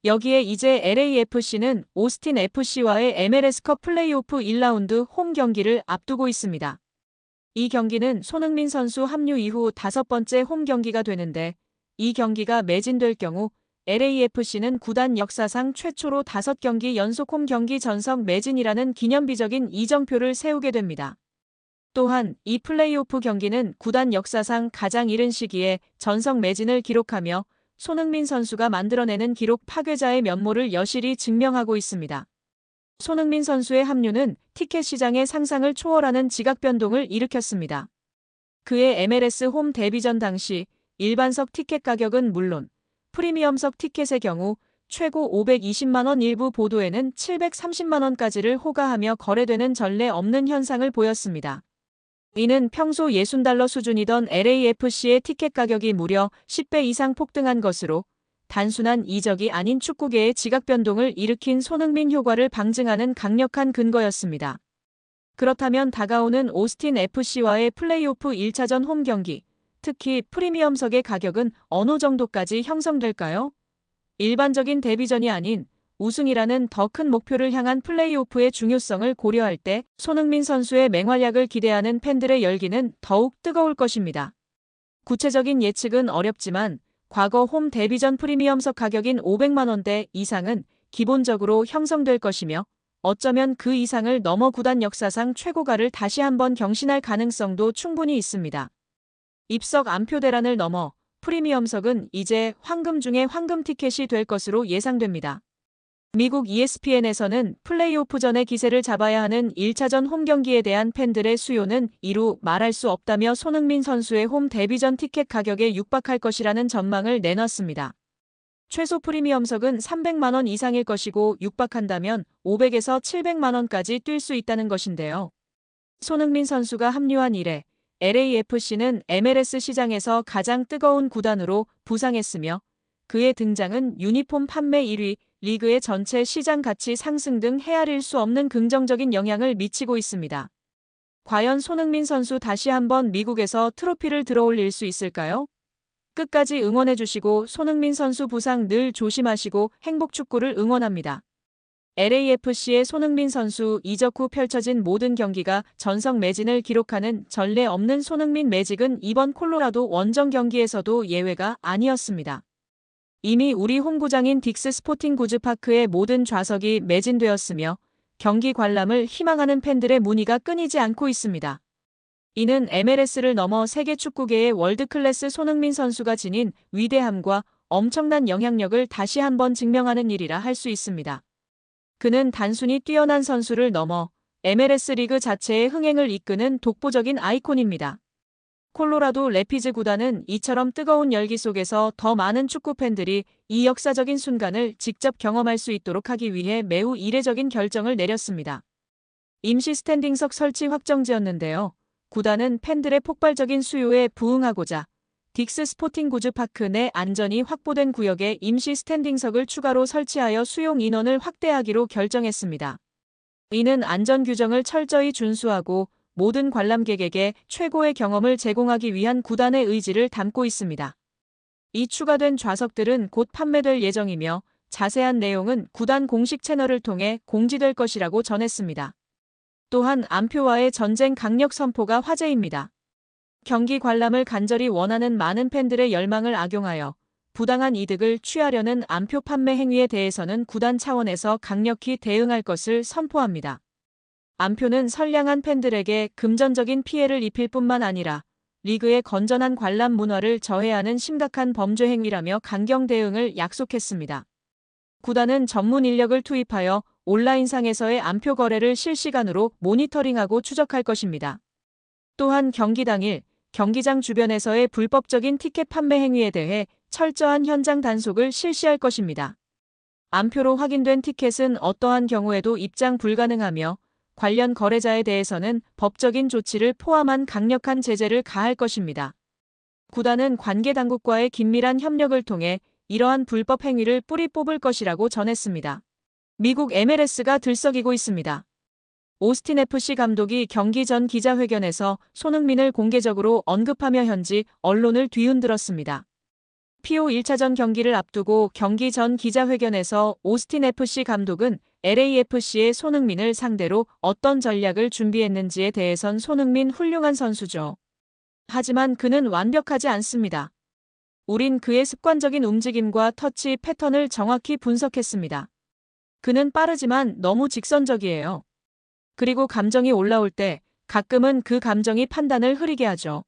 여기에 이제 LAFC는 오스틴 FC와의 MLS컵 플레이오프 1라운드 홈 경기를 앞두고 있습니다. 이 경기는 손흥민 선수 합류 이후 5번째 홈 경기가 되는데, 이 경기가 매진될 경우 LAFC는 구단 역사상 최초로 5경기 연속 홈 경기 전석 매진이라는 기념비적인 이정표를 세우게 됩니다. 또한 이 플레이오프 경기는 구단 역사상 가장 이른 시기에 전석 매진을 기록하며 손흥민 선수가 만들어내는 기록 파괴자의 면모를 여실히 증명하고 있습니다. 손흥민 선수의 합류는 티켓 시장의 상상을 초월하는 지각 변동을 일으켰습니다. 그의 MLS 홈 데뷔전 당시 일반석 티켓 가격은 물론 프리미엄석 티켓의 경우 최고 520만원, 일부 보도에는 730만원까지를 호가하며 거래되는 전례 없는 현상을 보였습니다. 이는 평소 $60 수준이던 LAFC의 티켓 가격이 무려 10배 이상 폭등한 것으로 단순한 이적이 아닌 축구계의 지각 변동을 일으킨 손흥민 효과를 방증하는 강력한 근거였습니다. 그렇다면 다가오는 오스틴 FC와의 플레이오프 1차전 홈 경기, 특히 프리미엄석의 가격은 어느 정도까지 형성될까요? 일반적인 데뷔전이 아닌 우승이라는 더 큰 목표를 향한 플레이오프의 중요성을 고려할 때 손흥민 선수의 맹활약을 기대하는 팬들의 열기는 더욱 뜨거울 것입니다. 구체적인 예측은 어렵지만 과거 홈 데뷔전 프리미엄석 가격인 500만원대 이상은 기본적으로 형성될 것이며, 어쩌면 그 이상을 넘어 구단 역사상 최고가를 다시 한번 경신할 가능성도 충분히 있습니다. 입석 안표 대란을 넘어 프리미엄석은 이제 황금 중의 황금 티켓이 될 것으로 예상됩니다. 미국 ESPN에서는 플레이오프 전에 기세를 잡아야 하는 1차전 홈 경기에 대한 팬들의 수요는 이루 말할 수 없다며 손흥민 선수의 홈 데뷔전 티켓 가격에 육박할 것이라는 전망을 내놨습니다. 최소 프리미엄석은 300만원 이상일 것이고 육박한다면 500에서 700만원까지 뛸 수 있다는 것인데요. 손흥민 선수가 합류한 이래 LAFC는 MLS 시장에서 가장 뜨거운 구단으로 부상했으며, 그의 등장은 유니폼 판매 1위, 리그의 전체 시장 가치 상승 등 헤아릴 수 없는 긍정적인 영향을 미치고 있습니다. 과연 손흥민 선수 다시 한번 미국에서 트로피를 들어올릴 수 있을까요? 끝까지 응원해주시고 손흥민 선수 부상 늘 조심하시고 행복 축구를 응원합니다. LAFC의 손흥민 선수 이적 후 펼쳐진 모든 경기가 전석 매진을 기록하는 전례 없는 손흥민 매직은 이번 콜로라도 원정 경기에서도 예외가 아니었습니다. 이미 우리 홈구장인 딕스 스포팅 구즈파크의 모든 좌석이 매진되었으며 경기 관람을 희망하는 팬들의 문의가 끊이지 않고 있습니다. 이는 MLS를 넘어 세계 축구계의 월드클래스 손흥민 선수가 지닌 위대함과 엄청난 영향력을 다시 한번 증명하는 일이라 할 수 있습니다. 그는 단순히 뛰어난 선수를 넘어 MLS 리그 자체의 흥행을 이끄는 독보적인 아이콘입니다. 콜로라도 래피즈 구단은 이처럼 뜨거운 열기 속에서 더 많은 축구 팬들이 이 역사적인 순간을 직접 경험할 수 있도록 하기 위해 매우 이례적인 결정을 내렸습니다. 임시 스탠딩석 설치 확정지었는데요. 구단은 팬들의 폭발적인 수요에 부응하고자 딕스 스포팅 구즈파크 내 안전이 확보된 구역에 임시 스탠딩석을 추가로 설치하여 수용 인원을 확대하기로 결정했습니다. 이는 안전 규정을 철저히 준수하고 모든 관람객에게 최고의 경험을 제공하기 위한 구단의 의지를 담고 있습니다. 이 추가된 좌석들은 곧 판매될 예정이며 자세한 내용은 구단 공식 채널을 통해 공지될 것이라고 전했습니다. 또한 안표와의 전쟁 강력 선포가 화제입니다. 경기 관람을 간절히 원하는 많은 팬들의 열망을 악용하여 부당한 이득을 취하려는 안표 판매 행위에 대해서는 구단 차원에서 강력히 대응할 것을 선포합니다. 안표는 선량한 팬들에게 금전적인 피해를 입힐 뿐만 아니라 리그의 건전한 관람 문화를 저해하는 심각한 범죄 행위라며 강경 대응을 약속했습니다. 구단은 전문 인력을 투입하여 온라인상에서의 안표 거래를 실시간으로 모니터링하고 추적할 것입니다. 또한 경기 당일 경기장 주변에서의 불법적인 티켓 판매 행위에 대해 철저한 현장 단속을 실시할 것입니다. 안표로 확인된 티켓은 어떠한 경우에도 입장 불가능하며 관련 거래자에 대해서는 법적인 조치를 포함한 강력한 제재를 가할 것입니다. 구단은 관계 당국과의 긴밀한 협력을 통해 이러한 불법 행위를 뿌리 뽑을 것이라고 전했습니다. 미국 MLS가 들썩이고 있습니다. 오스틴 FC 감독이 경기 전 기자회견에서 손흥민을 공개적으로 언급하며 현지 언론을 뒤흔들었습니다. FPO 1차전 경기를 앞두고 경기 전 기자회견에서 오스틴 FC 감독은 LAFC의 손흥민을 상대로 어떤 전략을 준비했는지에 대해선 손흥민 훌륭한 선수죠. 하지만 그는 완벽하지 않습니다. 우린 그의 습관적인 움직임과 터치 패턴을 정확히 분석했습니다. 그는 빠르지만 너무 직선적이에요. 그리고 감정이 올라올 때 가끔은 그 감정이 판단을 흐리게 하죠.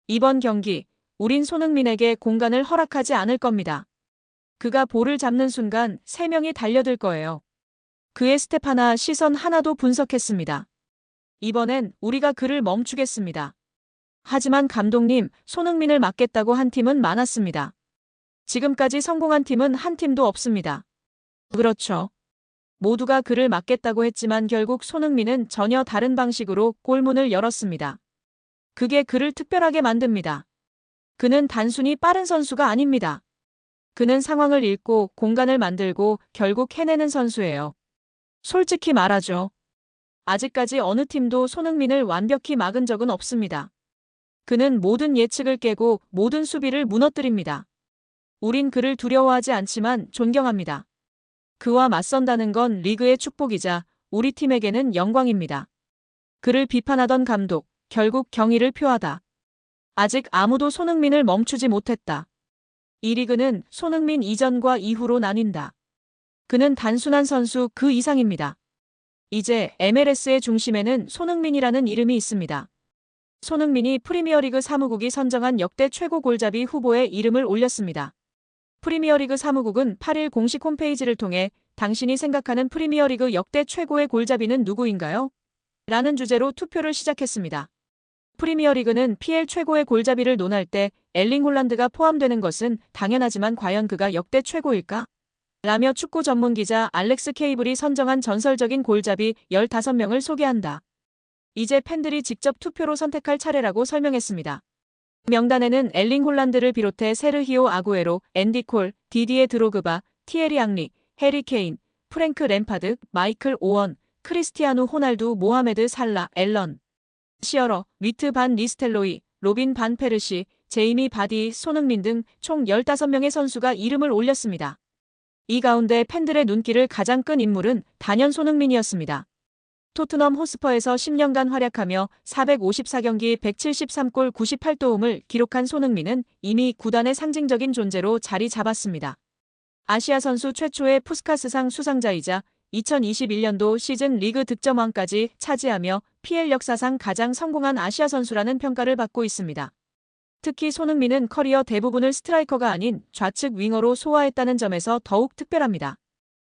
이번 경기, 우린 손흥민에게 공간을 허락하지 않을 겁니다. 그가 볼을 잡는 순간 3명이 달려들 거예요. 그의 스텝 하나, 시선 하나도 분석했습니다. 이번엔 우리가 그를 멈추겠습니다. 하지만 감독님, 손흥민을 막겠다고 한 팀은 많았습니다. 지금까지 성공한 팀은 한 팀도 없습니다. 그렇죠. 모두가 그를 막겠다고 했지만 결국 손흥민은 전혀 다른 방식으로 골문을 열었습니다. 그게 그를 특별하게 만듭니다. 그는 단순히 빠른 선수가 아닙니다. 그는 상황을 읽고 공간을 만들고 결국 해내는 선수예요. 솔직히 말하죠. 아직까지 어느 팀도 손흥민을 완벽히 막은 적은 없습니다. 그는 모든 예측을 깨고 모든 수비를 무너뜨립니다. 우린 그를 두려워하지 않지만 존경합니다. 그와 맞선다는 건 리그의 축복이자 우리 팀에게는 영광입니다. 그를 비판하던 감독, 결국 경의를 표하다. 아직 아무도 손흥민을 멈추지 못했다. 이 리그는 손흥민 이전과 이후로 나뉜다. 그는 단순한 선수 그 이상입니다. 이제 MLS의 중심에는 손흥민이라는 이름이 있습니다. 손흥민이 프리미어리그 사무국이 선정한 역대 최고 골잡이 후보에 이름을 올렸습니다. 프리미어리그 사무국은 8일 공식 홈페이지를 통해 당신이 생각하는 프리미어리그 역대 최고의 골잡이는 누구인가요? 라는 주제로 투표를 시작했습니다. 프리미어리그는 PL 최고의 골잡이를 논할 때 엘링 홀란드가 포함되는 것은 당연하지만 과연 그가 역대 최고일까? 라며 축구 전문 기자 알렉스 케이블이 선정한 전설적인 골잡이 15명을 소개한다. 이제 팬들이 직접 투표로 선택할 차례라고 설명했습니다. 명단에는 엘링 홀란드를 비롯해 세르히오 아구에로, 앤디 콜, 디디에 드로그바, 티에리 앙리, 해리 케인, 프랭크 램파드, 마이클 오원, 크리스티아누 호날두, 모하메드 살라, 앨런 시어러, 위트 반 니스텔로이, 로빈 반 페르시, 제이미 바디, 손흥민 등 총 15명의 선수가 이름을 올렸습니다. 이 가운데 팬들의 눈길을 가장 끈 인물은 단연 손흥민이었습니다. 토트넘 호스퍼에서 10년간 활약하며 454경기 173골 98도움을 기록한 손흥민은 이미 구단의 상징적인 존재로 자리 잡았습니다. 아시아 선수 최초의 푸스카스상 수상자이자 2021년도 시즌 리그 득점왕까지 차지하며 PL 역사상 가장 성공한 아시아 선수라는 평가를 받고 있습니다. 특히 손흥민은 커리어 대부분을 스트라이커가 아닌 좌측 윙어로 소화했다는 점에서 더욱 특별합니다.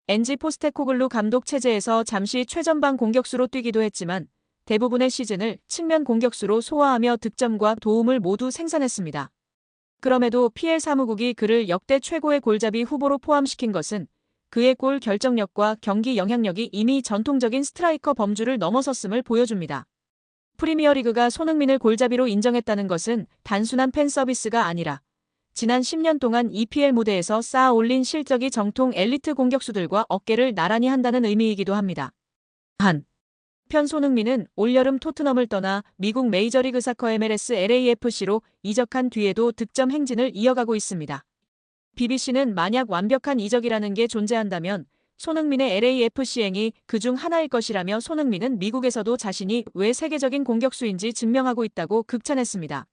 엔지 포스테코글루 감독 체제에서 잠시 최전방 공격수로 뛰기도 했지만 대부분의 시즌을 측면 공격수로 소화하며 득점과 도움을 모두 생산했습니다. 그럼에도 PL 사무국이 그를 역대 최고의 골잡이 후보로 포함시킨 것은 그의 골 결정력과 경기 영향력이 이미 전통적인 스트라이커 범주를 넘어섰음을 보여줍니다. 프리미어리그가 손흥민을 골잡이로 인정했다는 것은 단순한 팬 서비스가 아니라 지난 10년 동안 EPL 무대에서 쌓아 올린 실적이 정통 엘리트 공격수들과 어깨를 나란히 한다는 의미이기도 합니다. 한편 손흥민은 올여름 토트넘을 떠나 미국 메이저리그 사커 MLS LAFC로 이적한 뒤에도 득점 행진을 이어가고 있습니다. BBC는 만약 완벽한 이적이라는 게 존재한다면 손흥민의 LAFC행이 그중 하나일 것이라며 손흥민은 미국에서도 자신이 왜 세계적인 공격수인지 증명하고 있다고 극찬했습니다.